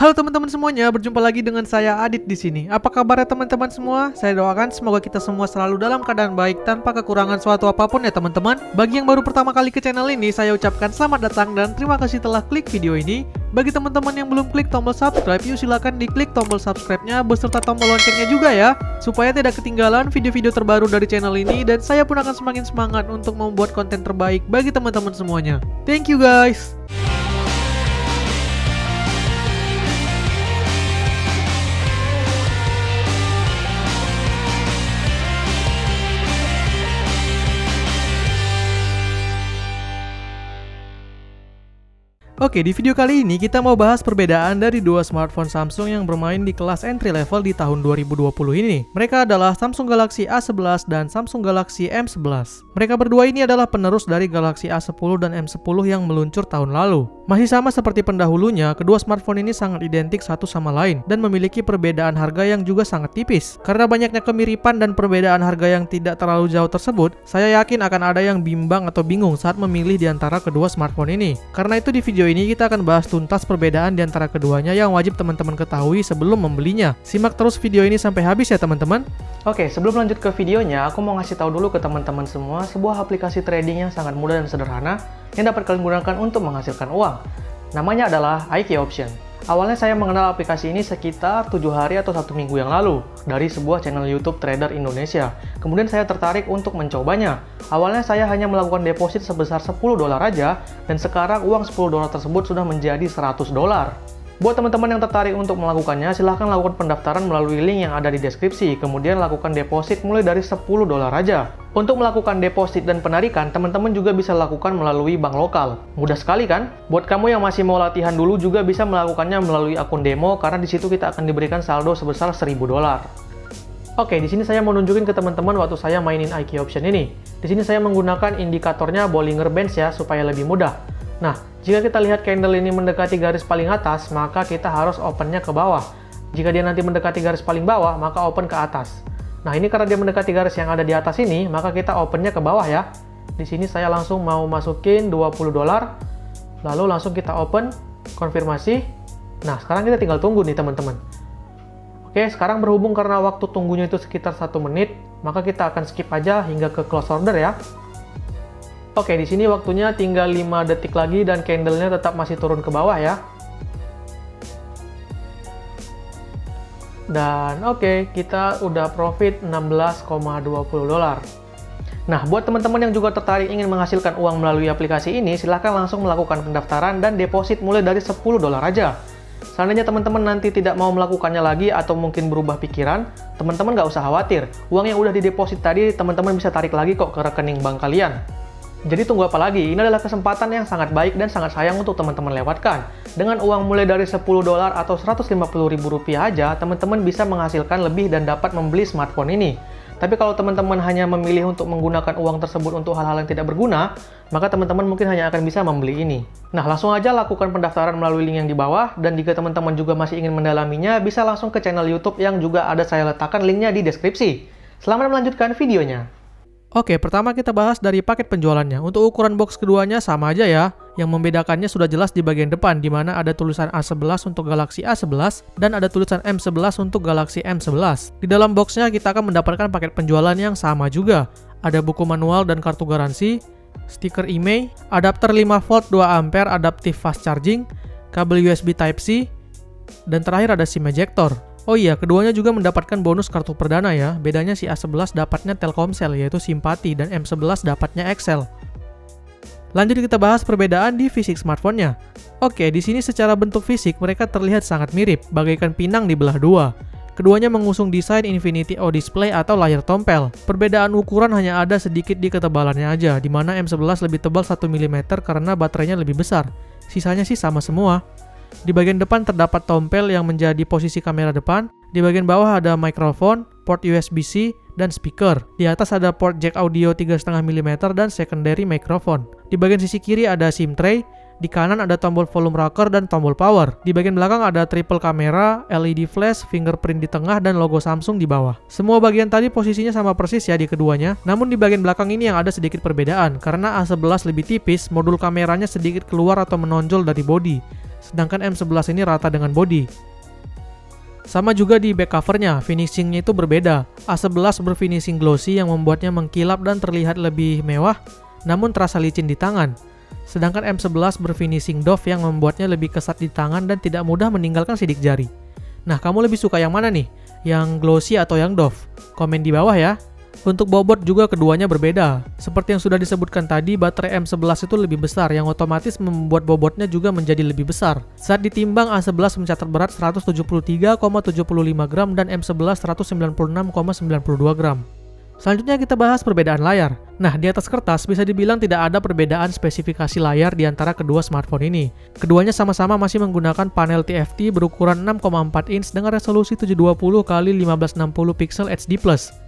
Halo teman-teman semuanya, berjumpa lagi dengan saya Adit di sini. Apa kabar ya teman-teman semua? Saya doakan semoga kita semua selalu dalam keadaan baik tanpa kekurangan suatu apapun ya teman-teman. Bagi yang baru pertama kali ke channel ini, saya ucapkan selamat datang dan terima kasih telah klik video ini. Bagi teman-teman yang belum klik tombol subscribe, yuk silakan diklik tombol subscribe-nya beserta tombol loncengnya juga ya, supaya tidak ketinggalan video-video terbaru dari channel ini dan saya pun akan semakin semangat untuk membuat konten terbaik bagi teman-teman semuanya. Thank you guys. Oke, di video kali ini kita mau bahas perbedaan dari dua smartphone Samsung yang bermain di kelas entry level di tahun 2020 ini. Mereka adalah Samsung Galaxy A11 dan Samsung Galaxy M11. Mereka berdua ini adalah penerus dari Galaxy A10 dan M10 yang meluncur tahun lalu. Masih sama seperti pendahulunya, kedua smartphone ini sangat identik satu sama lain dan memiliki perbedaan harga yang juga sangat tipis. Karena banyaknya kemiripan dan perbedaan harga yang tidak terlalu jauh tersebut, saya yakin akan ada yang bimbang atau bingung saat memilih di antara kedua smartphone ini. Karena itu di video ini kita akan bahas tuntas perbedaan di antara keduanya yang wajib teman-teman ketahui sebelum membelinya. Simak terus video ini sampai habis ya teman-teman. Oke, sebelum lanjut ke videonya, aku mau ngasih tahu dulu ke teman-teman semua sebuah aplikasi trading yang sangat mudah dan sederhana yang dapat kalian gunakan untuk menghasilkan uang. Namanya adalah IK Option. Awalnya saya mengenal aplikasi ini sekitar 7 hari atau 1 minggu yang lalu dari sebuah channel YouTube trader Indonesia. Kemudian saya tertarik untuk mencobanya. Awalnya saya hanya melakukan deposit sebesar $10 aja dan sekarang uang $10 tersebut sudah menjadi $100. Buat teman-teman yang tertarik untuk melakukannya, silahkan lakukan pendaftaran melalui link yang ada di deskripsi, kemudian lakukan deposit mulai dari $10 aja. Untuk melakukan deposit dan penarikan, teman-teman juga bisa lakukan melalui bank lokal. Mudah sekali kan? Buat kamu yang masih mau latihan dulu juga bisa melakukannya melalui akun demo, karena di situ kita akan diberikan saldo sebesar $1000. Oke, di sini saya mau nunjukin ke teman-teman waktu saya mainin IK Option ini. Di sini saya menggunakan indikatornya Bollinger Bands ya, supaya lebih mudah. Nah, jika kita lihat candle ini mendekati garis paling atas, maka kita harus opennya ke bawah. Jika dia nanti mendekati garis paling bawah, maka open ke atas. Nah, ini karena dia mendekati garis yang ada di atas ini, maka kita opennya ke bawah ya. Di sini saya langsung mau masukin $20, lalu langsung kita open, konfirmasi. Nah, sekarang kita tinggal tunggu nih teman-teman. Oke, sekarang berhubung karena waktu tunggunya itu sekitar 1 menit, maka kita akan skip aja hingga ke close order ya. Oke, di sini waktunya tinggal 5 detik lagi dan candlenya tetap masih turun ke bawah ya. Dan oke, kita udah profit $16,20. Nah, buat teman-teman yang juga tertarik ingin menghasilkan uang melalui aplikasi ini, silahkan langsung melakukan pendaftaran dan deposit mulai dari $10 aja. Seandainya teman-teman nanti tidak mau melakukannya lagi atau mungkin berubah pikiran, teman-teman nggak usah khawatir. Uang yang udah dideposit tadi, teman-teman bisa tarik lagi kok ke rekening bank kalian. Jadi tunggu apa lagi? Ini adalah kesempatan yang sangat baik dan sangat sayang untuk teman-teman lewatkan. Dengan uang mulai dari $10 atau Rp150.000 aja, teman-teman bisa menghasilkan lebih dan dapat membeli smartphone ini. Tapi kalau teman-teman hanya memilih untuk menggunakan uang tersebut untuk hal-hal yang tidak berguna, maka teman-teman mungkin hanya akan bisa membeli ini. Nah, langsung aja lakukan pendaftaran melalui link yang di bawah, dan jika teman-teman juga masih ingin mendalaminya, bisa langsung ke channel YouTube yang juga ada saya letakkan linknya di deskripsi. Selamat melanjutkan videonya. Oke, pertama kita bahas dari paket penjualannya. Untuk ukuran box keduanya sama aja ya. Yang membedakannya sudah jelas di bagian depan, di mana ada tulisan A11 untuk Galaxy A11 dan ada tulisan M11 untuk Galaxy M11. Di dalam boxnya kita akan mendapatkan paket penjualan yang sama juga. Ada buku manual dan kartu garansi, stiker IMEI, adapter 5V 2A adaptive fast charging, kabel USB Type-C, dan terakhir ada SIM ejector. Oh iya, keduanya juga mendapatkan bonus kartu perdana ya. Bedanya si A11 dapatnya Telkomsel yaitu Simpati dan M11 dapatnya Excel. Lanjut kita bahas perbedaan di fisik smartphone-nya. Oke, di sini secara bentuk fisik mereka terlihat sangat mirip, bagaikan pinang dibelah dua. Keduanya mengusung desain Infinity O Display atau layar tompel. Perbedaan ukuran hanya ada sedikit di ketebalannya aja, di mana M11 lebih tebal 1 mm karena baterainya lebih besar. Sisanya sih sama semua. Di bagian depan terdapat tompel yang menjadi posisi kamera depan. Di bagian bawah ada mikrofon, port USB-C, dan speaker. Di atas ada port jack audio 3,5 mm dan secondary microphone. Di bagian sisi kiri ada SIM tray. Di kanan ada tombol volume rocker dan tombol power. Di bagian belakang ada triple kamera, LED flash, fingerprint di tengah, dan logo Samsung di bawah. Semua bagian tadi posisinya sama persis ya di keduanya. Namun di bagian belakang ini yang ada sedikit perbedaan. Karena A11 lebih tipis, modul kameranya sedikit keluar atau menonjol dari bodi. sedangkan M11 ini rata dengan body. Sama juga di back covernya, finishingnya itu berbeda. A11 berfinishing glossy yang membuatnya mengkilap dan terlihat lebih mewah, namun terasa licin di tangan. Sedangkan M11 berfinishing doff yang membuatnya lebih kesat di tangan dan tidak mudah meninggalkan sidik jari. Nah, kamu lebih suka yang mana nih? Yang glossy atau yang doff? Komen di bawah ya. Untuk bobot juga keduanya berbeda. Seperti yang sudah disebutkan tadi, baterai M11 itu lebih besar yang otomatis membuat bobotnya juga menjadi lebih besar. Saat ditimbang, A11 mencatat berat 173,75 gram dan M11 196,92 gram. Selanjutnya kita bahas perbedaan layar. Nah, di atas kertas bisa dibilang tidak ada perbedaan spesifikasi layar di antara kedua smartphone ini. Keduanya sama-sama masih menggunakan panel TFT berukuran 6,4 inch dengan resolusi 720 x 1560 pixel HD+,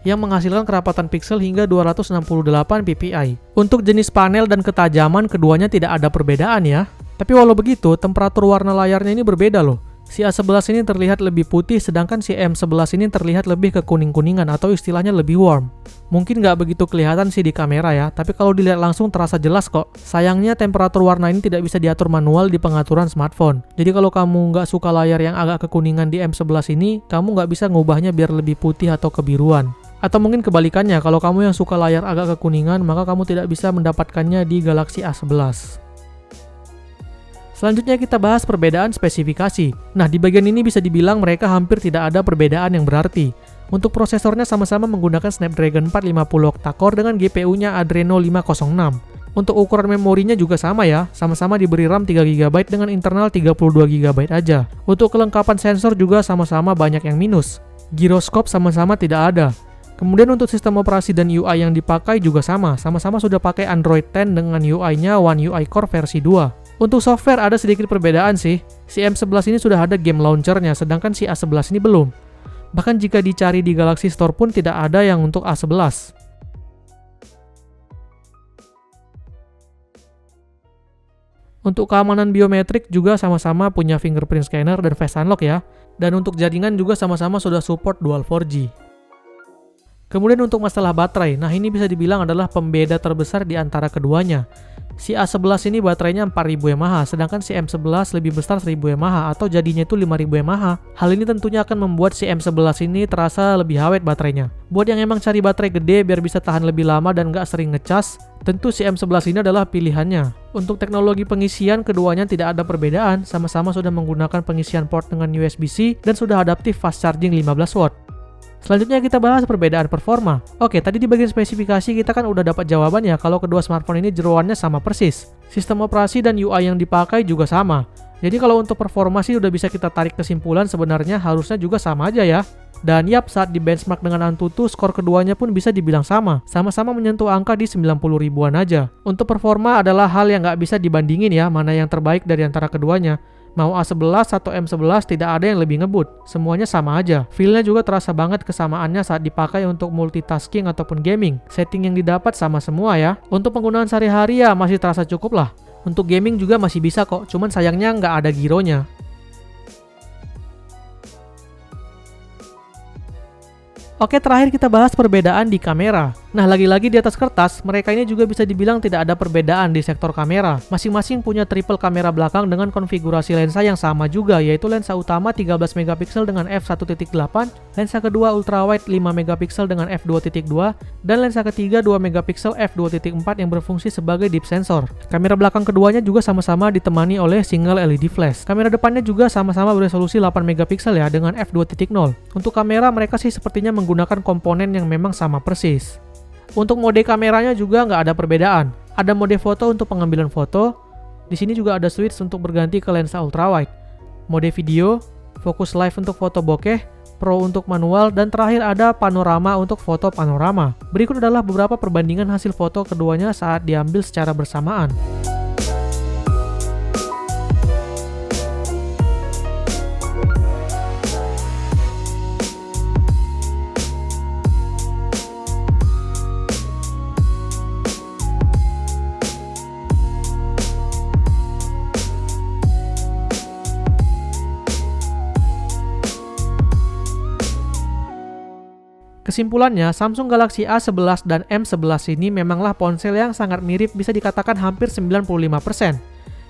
yang menghasilkan kerapatan pixel hingga 268 ppi. Untuk jenis panel dan ketajaman keduanya tidak ada perbedaan ya. Tapi walau begitu, temperatur warna layarnya ini berbeda loh. Si A11 ini terlihat lebih putih, sedangkan si M11 ini terlihat lebih ke kuning-kuningan atau istilahnya lebih warm. Mungkin nggak begitu kelihatan sih di kamera ya, tapi kalau dilihat langsung terasa jelas kok. Sayangnya temperatur warna ini tidak bisa diatur manual di pengaturan smartphone. Jadi kalau kamu nggak suka layar yang agak kekuningan di M11 ini, kamu nggak bisa ngubahnya biar lebih putih atau kebiruan. Atau mungkin kebalikannya, kalau kamu yang suka layar agak kekuningan, maka kamu tidak bisa mendapatkannya di Galaxy A11. Selanjutnya kita bahas perbedaan spesifikasi. Nah, di bagian ini bisa dibilang mereka hampir tidak ada perbedaan yang berarti. Untuk prosesornya sama-sama menggunakan Snapdragon 450 octa-core dengan GPU-nya Adreno 506. Untuk ukuran memorinya juga sama ya, sama-sama diberi RAM 3GB dengan internal 32GB aja. Untuk kelengkapan sensor juga sama-sama banyak yang minus. Giroskop sama-sama tidak ada. Kemudian untuk sistem operasi dan UI yang dipakai juga sama-sama sudah pakai Android 10 dengan UI-nya One UI Core versi 2. Untuk software ada sedikit perbedaan sih. Si M11 ini sudah ada game launchernya, sedangkan si A11 ini belum. Bahkan jika dicari di Galaxy Store pun tidak ada yang untuk A11. Untuk keamanan biometrik juga sama-sama punya fingerprint scanner dan face unlock ya. Dan untuk jaringan juga sama-sama sudah support dual 4G. Kemudian untuk masalah baterai, nah ini bisa dibilang adalah pembeda terbesar di antara keduanya. Si A11 ini baterainya 4000 mAh, sedangkan si M11 lebih besar 1000 mAh atau jadinya itu 5000 mAh. Hal ini tentunya akan membuat si M11 ini terasa lebih awet baterainya. Buat yang emang cari baterai gede biar bisa tahan lebih lama dan gak sering ngecas, tentu si M11 ini adalah pilihannya. Untuk teknologi pengisian, keduanya tidak ada perbedaan, sama-sama sudah menggunakan pengisian port dengan USB-C dan sudah adaptif fast charging 15 watt. Selanjutnya kita bahas perbedaan performa. Oke, tadi di bagian spesifikasi kita kan udah dapat jawabannya kalau kedua smartphone ini jeroannya sama persis. Sistem operasi dan UI yang dipakai juga sama. Jadi kalau untuk performa sih udah bisa kita tarik kesimpulan sebenarnya harusnya juga sama aja ya. Dan yap, saat di benchmark dengan Antutu, skor keduanya pun bisa dibilang sama. Sama-sama menyentuh angka di 90 ribuan aja. Untuk performa adalah hal yang nggak bisa dibandingin ya, mana yang terbaik dari antara keduanya. Mau A11 atau M11 tidak ada yang lebih ngebut, semuanya sama aja. Feel-nya juga terasa banget kesamaannya saat dipakai untuk multitasking ataupun gaming. Setting yang didapat sama semua ya. Untuk penggunaan sehari-hari ya masih terasa cukup lah. Untuk gaming juga masih bisa kok, cuman sayangnya nggak ada gironya. Oke, terakhir kita bahas perbedaan di kamera. Nah, lagi-lagi di atas kertas, mereka ini juga bisa dibilang tidak ada perbedaan di sektor kamera. Masing-masing punya triple kamera belakang dengan konfigurasi lensa yang sama juga, yaitu lensa utama 13 megapiksel dengan f1.8, lensa kedua ultrawide 5 megapiksel dengan f2.2, dan lensa ketiga 2 megapiksel f2.4 yang berfungsi sebagai deep sensor. Kamera belakang keduanya juga sama-sama ditemani oleh single LED flash. Kamera depannya juga sama-sama beresolusi 8 megapiksel ya dengan f2.0. Untuk kamera mereka sih sepertinya menggunakan komponen yang memang sama persis. Untuk mode kameranya juga nggak ada perbedaan. Ada mode foto untuk pengambilan foto. Di sini juga ada switch untuk berganti ke lensa ultrawide. Mode video, fokus live untuk foto bokeh, pro untuk manual, dan terakhir ada panorama untuk foto panorama. Berikut adalah beberapa perbandingan hasil foto keduanya saat diambil secara bersamaan. Kesimpulannya, Samsung Galaxy A11 dan M11 ini memanglah ponsel yang sangat mirip, bisa dikatakan hampir 95%.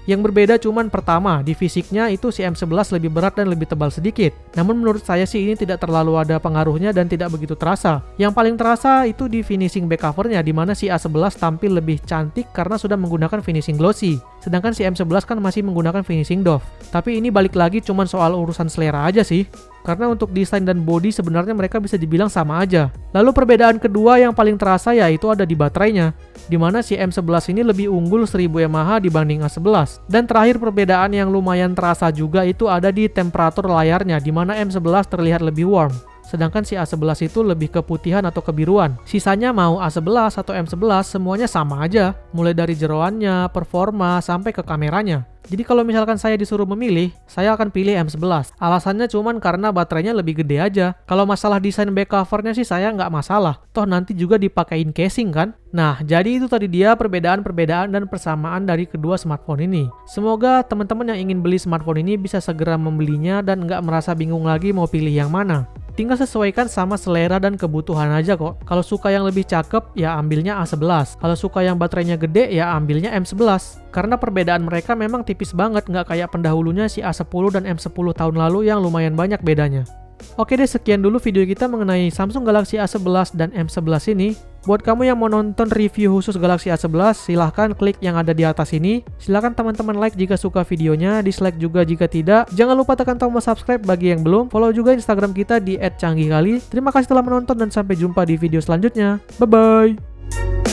Yang berbeda cuman pertama, di fisiknya itu si M11 lebih berat dan lebih tebal sedikit. Namun menurut saya sih ini tidak terlalu ada pengaruhnya dan tidak begitu terasa. Yang paling terasa itu di finishing back covernya, di mana si A11 tampil lebih cantik karena sudah menggunakan finishing glossy. Sedangkan si M11 kan masih menggunakan finishing doff. Tapi ini balik lagi cuman soal urusan selera aja sih. Karena untuk desain dan body sebenarnya mereka bisa dibilang sama aja. Lalu perbedaan kedua yang paling terasa yaitu ada di baterainya, di mana si M11 ini lebih unggul 1000 mAh dibanding A11. Dan terakhir perbedaan yang lumayan terasa juga itu ada di temperatur layarnya, di mana M11 terlihat lebih warm. Sedangkan si A11 itu lebih keputihan atau kebiruan. Sisanya mau A11 atau M11 semuanya sama aja, mulai dari jeroannya, performa, sampai ke kameranya. Jadi kalau misalkan saya disuruh memilih, saya akan pilih M11. Alasannya cuman karena baterainya lebih gede aja. Kalau masalah desain back covernya sih saya nggak masalah. Toh nanti juga dipakein casing kan? Nah, jadi itu tadi dia perbedaan-perbedaan dan persamaan dari kedua smartphone ini. Semoga teman-teman yang ingin beli smartphone ini bisa segera membelinya dan nggak merasa bingung lagi mau pilih yang mana. Tinggal sesuaikan sama selera dan kebutuhan aja kok. Kalau suka yang lebih cakep, ya ambilnya A11. Kalau suka yang baterainya gede, ya ambilnya M11. Karena perbedaan mereka memang tipis banget, nggak kayak pendahulunya si A10 dan M10 tahun lalu yang lumayan banyak bedanya. Oke deh, sekian dulu video kita mengenai Samsung Galaxy A11 dan M11 ini. Buat kamu yang mau nonton review khusus Galaxy A11, silahkan klik yang ada di atas ini. Silahkan teman-teman like jika suka videonya, dislike juga jika tidak. Jangan lupa tekan tombol subscribe bagi yang belum. Follow juga Instagram kita di @canggihkali. Terima kasih telah menonton dan sampai jumpa di video selanjutnya. Bye-bye!